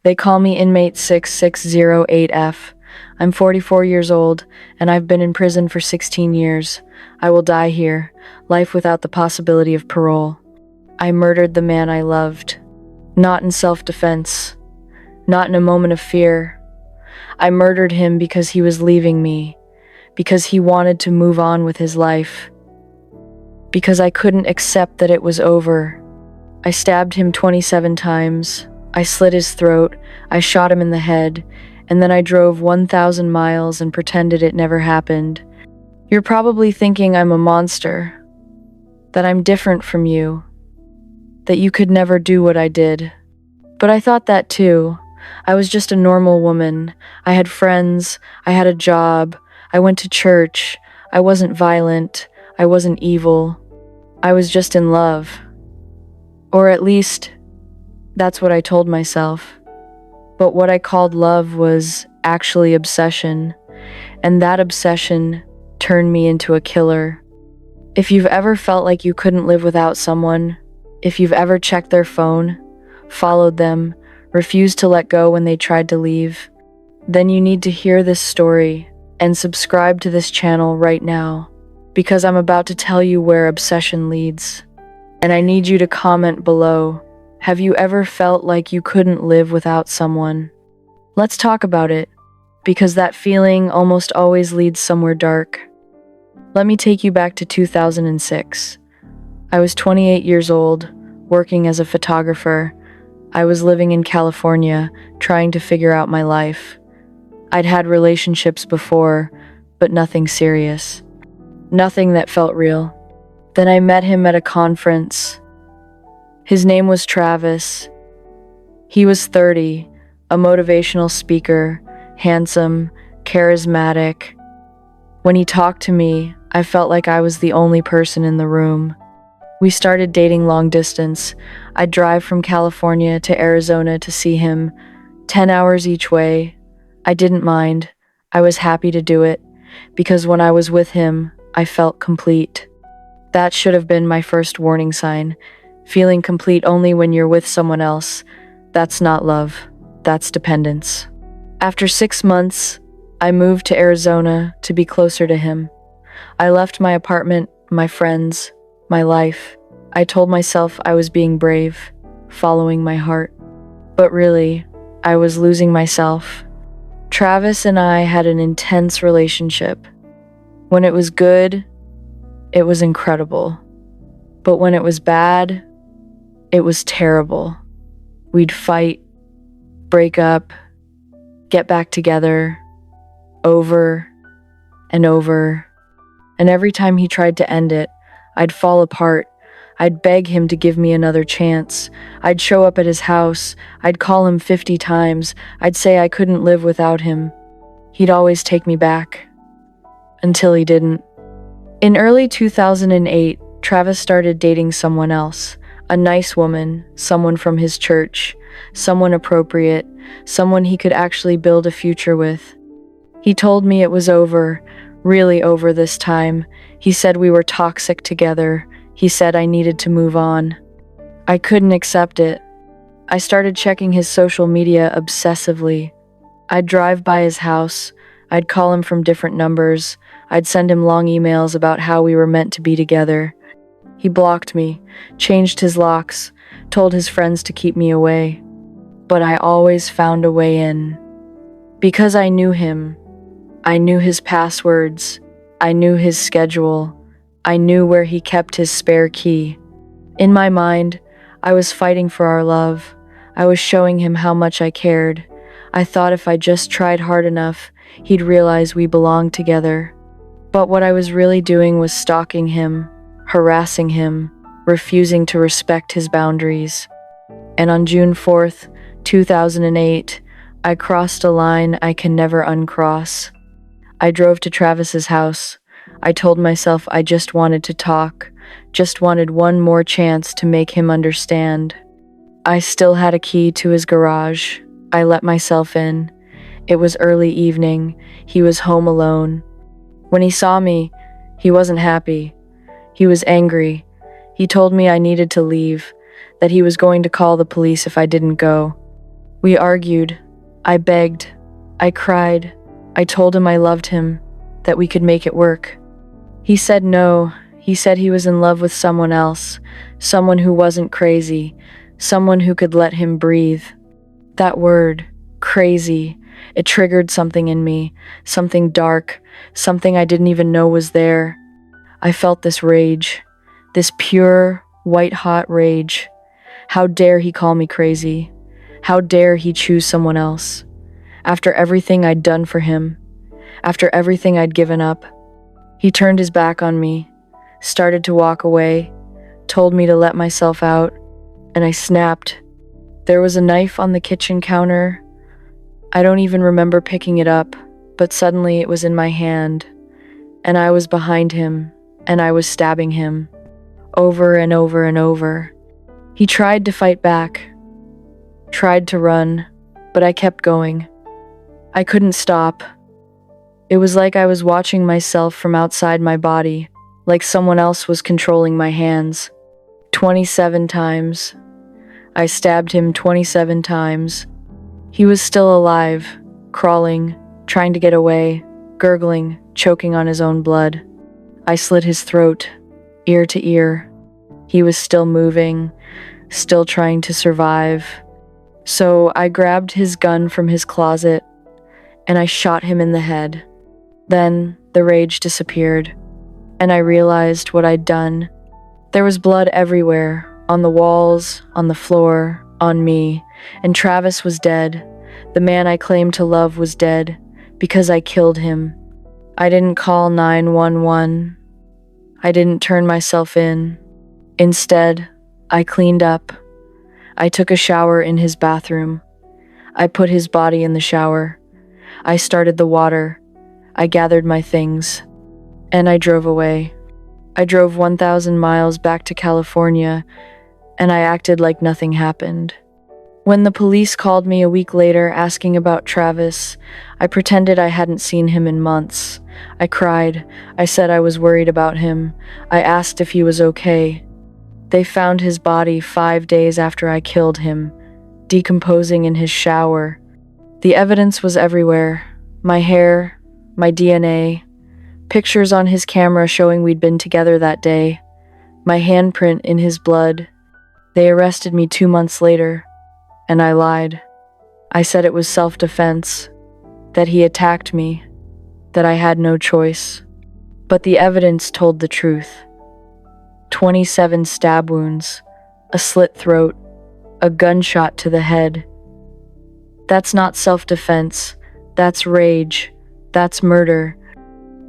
They call me Inmate 6608F. I'm 44 years old, and I've been in prison for 16 years. I will die here, life without the possibility of parole. I murdered the man I loved. Not in self-defense. Not in a moment of fear. I murdered him because he was leaving me. Because he wanted to move on with his life. Because I couldn't accept that it was over. I stabbed him 27 times. I slit his throat. I shot him in the head. And then I drove 1,000 miles and pretended it never happened. You're probably thinking I'm a monster. That I'm different from you. That you could never do what I did. But I thought that too. I was just a normal woman. I had friends. I had a job. I went to church. I wasn't violent. I wasn't evil. I was just in love. Or at least, that's what I told myself. But what I called love was actually obsession. And that obsession turned me into a killer. If you've ever felt like you couldn't live without someone, if you've ever checked their phone, followed them, refused to let go when they tried to leave, then you need to hear this story and subscribe to this channel right now, because I'm about to tell you where obsession leads. And I need you to comment below. Have you ever felt like you couldn't live without someone? Let's talk about it, because that feeling almost always leads somewhere dark. Let me take you back to 2006. I was 28 years old, working as a photographer. I was living in California, trying to figure out my life. I'd had relationships before, but nothing serious. Nothing that felt real. Then I met him at a conference. His name was Travis. He was 30, a motivational speaker, handsome, charismatic. When he talked to me, I felt like I was the only person in the room. We started dating long distance. I'd drive from California to Arizona to see him, 10 hours each way. I didn't mind. I was happy to do it, because when I was with him, I felt complete. That should have been my first warning sign. Feeling complete only when you're with someone else. That's not love. That's dependence. After 6 months, I moved to Arizona to be closer to him. I left my apartment, my friends, my life. I told myself I was being brave, following my heart. But really, I was losing myself. Travis and I had an intense relationship. When it was good, it was incredible. But when it was bad, it was terrible. We'd fight, break up, get back together, over and over. And every time he tried to end it, I'd fall apart. I'd beg him to give me another chance. I'd show up at his house. I'd call him 50 times. I'd say I couldn't live without him. He'd always take me back. Until he didn't. In early 2008, Travis started dating someone else. A nice woman, someone from his church, someone appropriate, someone he could actually build a future with. He told me it was over, really over this time. He said we were toxic together. He said I needed to move on. I couldn't accept it. I started checking his social media obsessively. I'd drive by his house. I'd call him from different numbers. I'd send him long emails about how we were meant to be together. He blocked me, changed his locks, told his friends to keep me away. But I always found a way in. Because I knew him. I knew his passwords. I knew his schedule. I knew where he kept his spare key. In my mind, I was fighting for our love. I was showing him how much I cared. I thought if I just tried hard enough, he'd realize we belonged together. But what I was really doing was stalking him, harassing him, refusing to respect his boundaries. And on June 4th, 2008, I crossed a line I can never uncross. I drove to Travis's house. I told myself I just wanted to talk, just wanted one more chance to make him understand. I still had a key to his garage. I let myself in. It was early evening. He was home alone. When he saw me, he wasn't happy. He was angry. He told me I needed to leave, that he was going to call the police if I didn't go. We argued. I begged. I cried. I told him I loved him, that we could make it work. He said no. He said he was in love with someone else, someone who wasn't crazy, someone who could let him breathe. That word, crazy, it triggered something in me, something dark, something I didn't even know was there. I felt this rage, this pure, white-hot rage. How dare he call me crazy? How dare he choose someone else? After everything I'd done for him, after everything I'd given up. He turned his back on me, started to walk away, told me to let myself out, and I snapped. There was a knife on the kitchen counter. I don't even remember picking it up, but suddenly it was in my hand, and I was behind him, and I was stabbing him, over and over and over. He tried to fight back, tried to run, but I kept going. I couldn't stop. It was like I was watching myself from outside my body, like someone else was controlling my hands. 27 times. I stabbed him 27 times. He was still alive, crawling, trying to get away, gurgling, choking on his own blood. I slit his throat, ear to ear. He was still moving, still trying to survive. So I grabbed his gun from his closet, and I shot him in the head. Then the rage disappeared, and I realized what I'd done. There was blood everywhere, on the walls, on the floor, on me, and Travis was dead. The man I claimed to love was dead, because I killed him. I didn't call 911. I didn't turn myself in. Instead, I cleaned up. I took a shower in his bathroom. I put his body in the shower. I started the water. I gathered my things. And I drove away. I drove 1,000 miles back to California, and I acted like nothing happened. When the police called me a week later asking about Travis, I pretended I hadn't seen him in months. I cried. I said I was worried about him. I asked if he was okay. They found his body 5 days after I killed him, decomposing in his shower. The evidence was everywhere. My hair, my DNA, pictures on his camera showing we'd been together that day, my handprint in his blood. They arrested me 2 months later, and I lied. I said it was self-defense, that he attacked me, that I had no choice. But the evidence told the truth. 27 stab wounds, a slit throat, a gunshot to the head. That's not self-defense, that's rage, that's murder.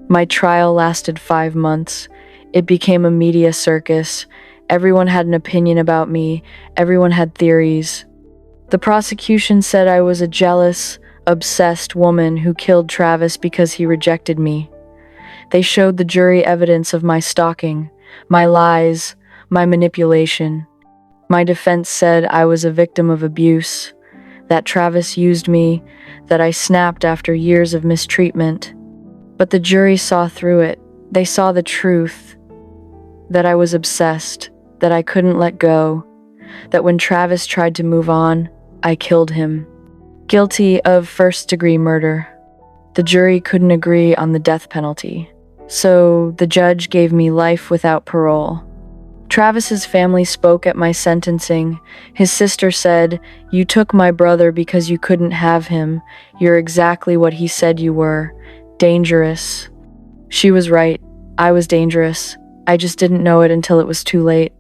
My trial lasted 5 months. It became a media circus. Everyone had an opinion about me. Everyone had theories. The prosecution said I was a jealous, obsessed woman who killed Travis because he rejected me. They showed the jury evidence of my stalking, my lies, my manipulation. My defense said I was a victim of abuse, that Travis used me, that I snapped after years of mistreatment. But the jury saw through it. They saw the truth, that I was obsessed, that I couldn't let go, that when Travis tried to move on, I killed him. Guilty of first-degree murder. The jury couldn't agree on the death penalty, so the judge gave me life without parole. Travis's family spoke at my sentencing. His sister said, "You took my brother because you couldn't have him. You're exactly what he said you were. Dangerous." She was right. I was dangerous. I just didn't know it until it was too late.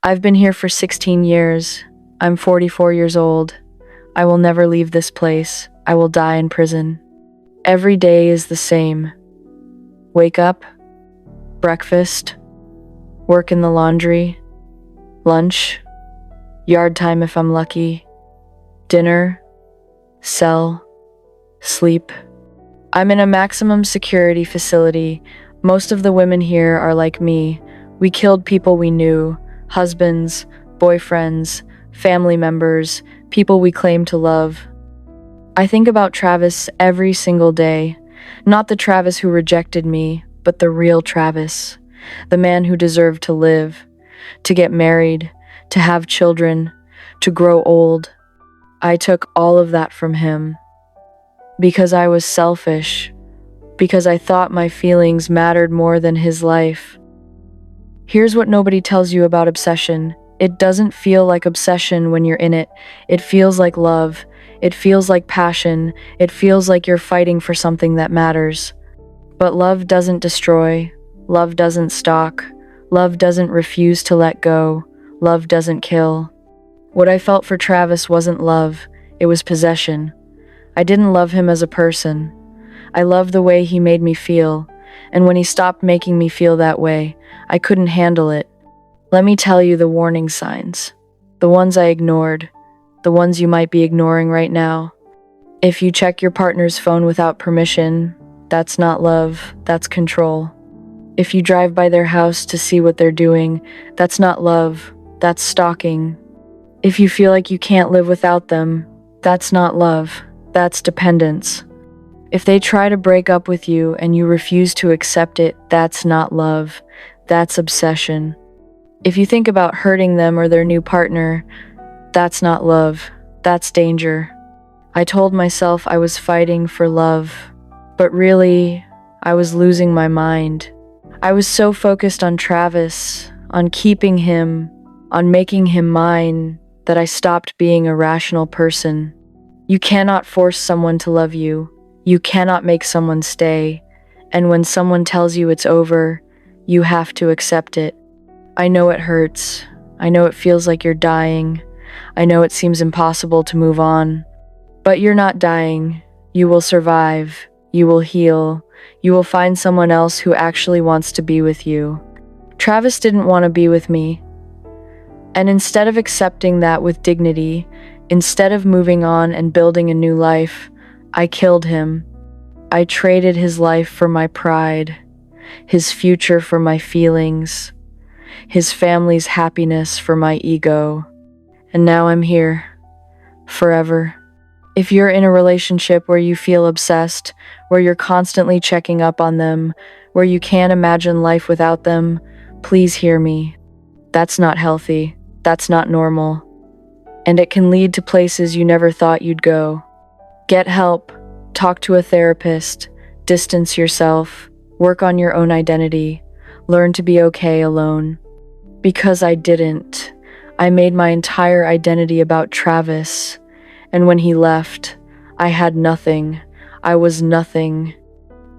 I've been here for 16 years. I'm 44 years old. I will never leave this place. I will die in prison. Every day is the same. Wake up, breakfast, work in the laundry, lunch, yard time if I'm lucky, dinner, cell, sleep. I'm in a maximum security facility. Most of the women here are like me. We killed people we knew, husbands, boyfriends, family members, people we claim to love. I think about Travis every single day. Not the Travis who rejected me, but the real Travis. The man who deserved to live, to get married, to have children, to grow old. I took all of that from him because I was selfish, because I thought my feelings mattered more than his life. Here's what nobody tells you about obsession. It doesn't feel like obsession when you're in it. It feels like love. It feels like passion. It feels like you're fighting for something that matters. But love doesn't destroy. Love doesn't stalk. Love doesn't refuse to let go. Love doesn't kill. What I felt for Travis wasn't love. It was possession. I didn't love him as a person. I loved the way he made me feel. And when he stopped making me feel that way, I couldn't handle it. Let me tell you the warning signs. The ones I ignored. The ones you might be ignoring right now. If you check your partner's phone without permission, that's not love, that's control. If you drive by their house to see what they're doing, that's not love, that's stalking. If you feel like you can't live without them, that's not love, that's dependence. If they try to break up with you and you refuse to accept it, that's not love, that's obsession. If you think about hurting them or their new partner, that's not love, that's danger. I told myself I was fighting for love, but really, I was losing my mind. I was so focused on Travis, on keeping him, on making him mine, that I stopped being a rational person. You cannot force someone to love you. You cannot make someone stay. And when someone tells you it's over, you have to accept it. I know it hurts. I know it feels like you're dying. I know it seems impossible to move on. But you're not dying. You will survive. You will heal. You will find someone else who actually wants to be with you. Travis didn't want to be with me. And instead of accepting that with dignity, instead of moving on and building a new life, I killed him. I traded his life for my pride, his future for my feelings, his family's happiness for my ego. And now I'm here, forever. If you're in a relationship where you feel obsessed, where you're constantly checking up on them, where you can't imagine life without them, please hear me. That's not healthy. That's not normal. And it can lead to places you never thought you'd go. Get help. Talk to a therapist. Distance yourself. Work on your own identity. Learn to be okay alone. Because I didn't. I made my entire identity about Travis. And when he left, I had nothing. I was nothing.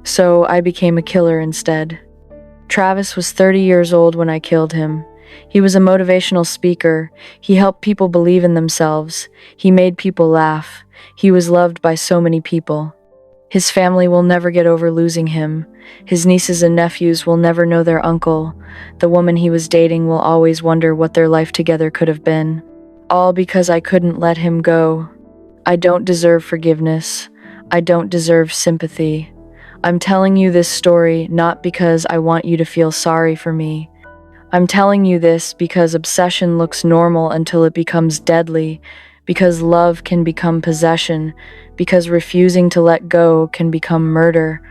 So I became a killer instead. Travis was 30 years old when I killed him. He was a motivational speaker. He helped people believe in themselves. He made people laugh. He was loved by so many people. His family will never get over losing him. His nieces and nephews will never know their uncle. The woman he was dating will always wonder what their life together could have been. All because I couldn't let him go. I don't deserve forgiveness. I don't deserve sympathy. I'm telling you this story not because I want you to feel sorry for me. I'm telling you this because obsession looks normal until it becomes deadly, because love can become possession, because refusing to let go can become murder.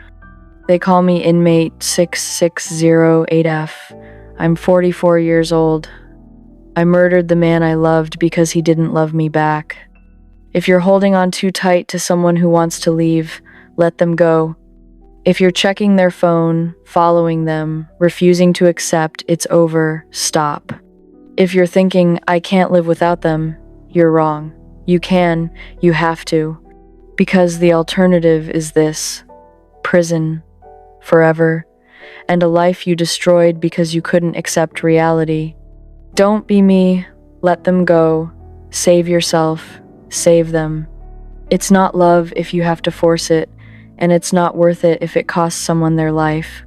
They call me Inmate 6608F. I'm 44 years old. I murdered the man I loved because he didn't love me back. If you're holding on too tight to someone who wants to leave, let them go. If you're checking their phone, following them, refusing to accept it's over, stop. If you're thinking, I can't live without them, you're wrong. You can, you have to. Because the alternative is this: prison, forever, and a life you destroyed because you couldn't accept reality. Don't be me, let them go, save yourself, save them. It's not love if you have to force it, and it's not worth it if it costs someone their life.